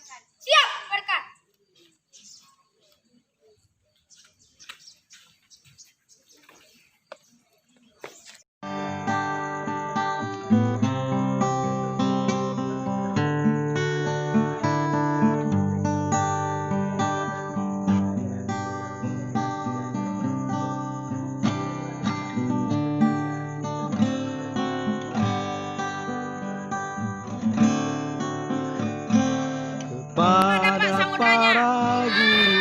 Siap, berkat. Pada para guru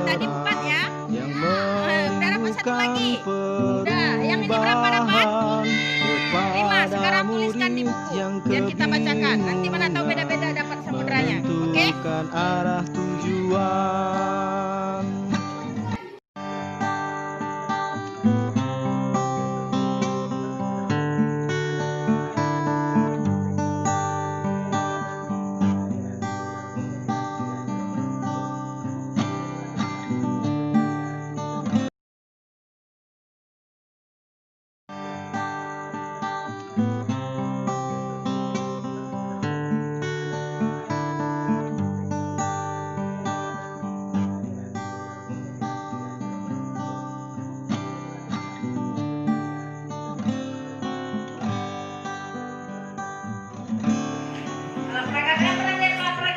Tadi 4 ya. yang Udah dapat 1 lagi. merindukan Udah, yang ini berapa dapat? perubahan 5. Sekarang kepada tuliskan di murid buku yang dan kita bacakan. Nanti mana tahu kebingungan beda-beda dapat samudranya. Oke? menentukan arah tujuan.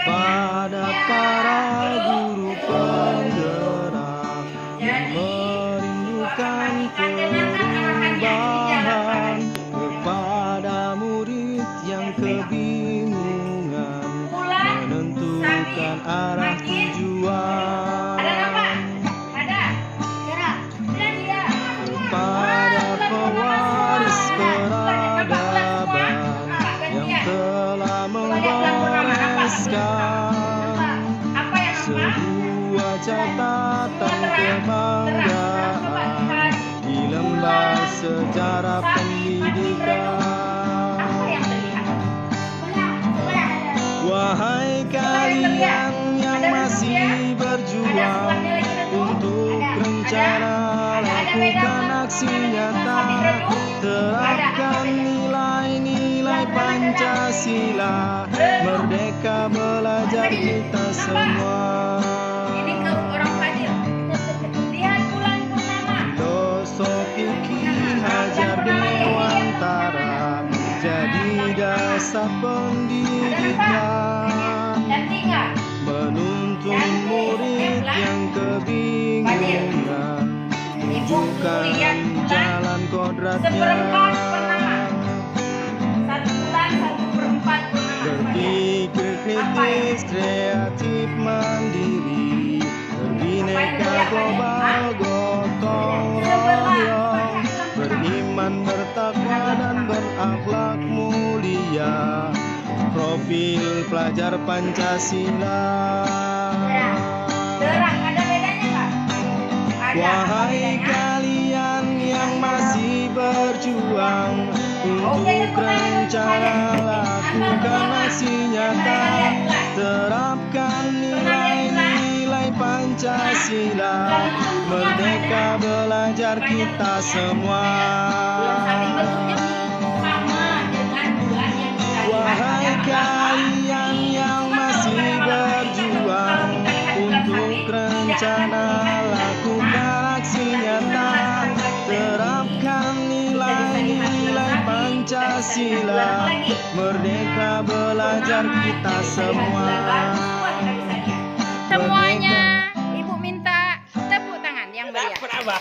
Pada para guru penggerak yang merindukan perubahan, kepada murid yang kebingungan menentukan arah tujuan, kepada pewaris peradaban yang telah menggoreskan sebuah catatan kebanggaan di lembar sejarah pendidikan. Wahai kalian yang masih berjuang untuk rencana, lakukan aksi nyata, terapkan nilai-nilai Pancasila, merdeka belajar kita semua. Ini ke orang Fadil. Lihat bulan purnama. Filosofi Ki Hajar Dewantara jadi dasar pendidikan, Dan 3. menuntun murid yang kebingungan, tunjukkan jalan kodratnya, 1 bulan 1/4 purnama. berpikir kritis, kreatif, mandiri, berbineka global, gotong royong, beriman, bertakwa, dan berakhlak mulia, profil pelajar Pancasila. Terang, ada bedanya nggak? Wahai kalian yang masih berjuang untuk rencana, lakukan aksi nyata, terapkan nilai-nilai Pancasila, merdeka belajar kita semua. Wahai kalian yang masih berjuang untuk rencana, lakukan aksi nyata, terapkan nilai-nilai Pancasila, merdeka belajar kita semua. Semuanya, Ibu minta tepuk tangan yang meriah. Kenapa?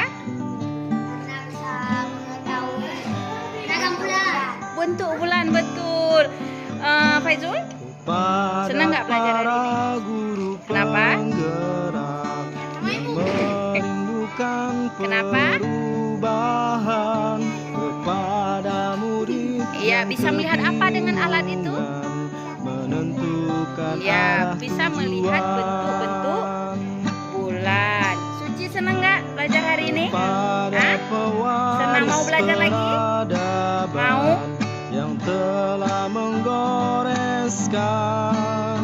Karena bisa mengetahui ragam bulan. Bentuk bulan, betul. Faizul? Senang nggak belajar hari ini? Kenapa? Kenapa? Perubahan kepada murid. Iya, bisa melihat apa dengan alat itu? Menentukan Iya, arah bisa melihat tujuan. bentuk-bentuk bulan. Suci senang nggak belajar hari ini? Hah? Senang mau belajar lagi? Mau? Yang telah menggoreskan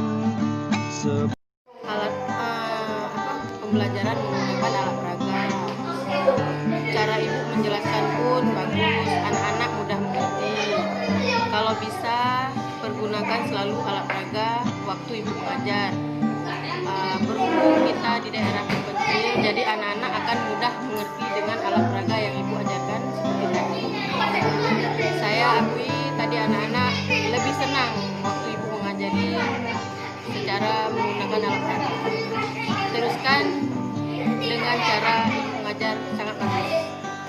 pembelajaran menggunakan alat peraga. Cara ibu menjelaskan pun bagus, anak-anak mudah mengerti. Kalau bisa, pergunakan selalu alat peraga waktu ibu mengajar. Berhubung kita di daerah terpencil, jadi anak-anak akan mudah mengerti dengan alat peraga yang ibu ajarkan seperti tadi. Saya akui tadi anak-anak lebih senang waktu ibu mengajari secara menggunakan alat peraga. Teruskan dengan cara mengajar sangat bagus.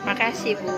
Makasih Bu.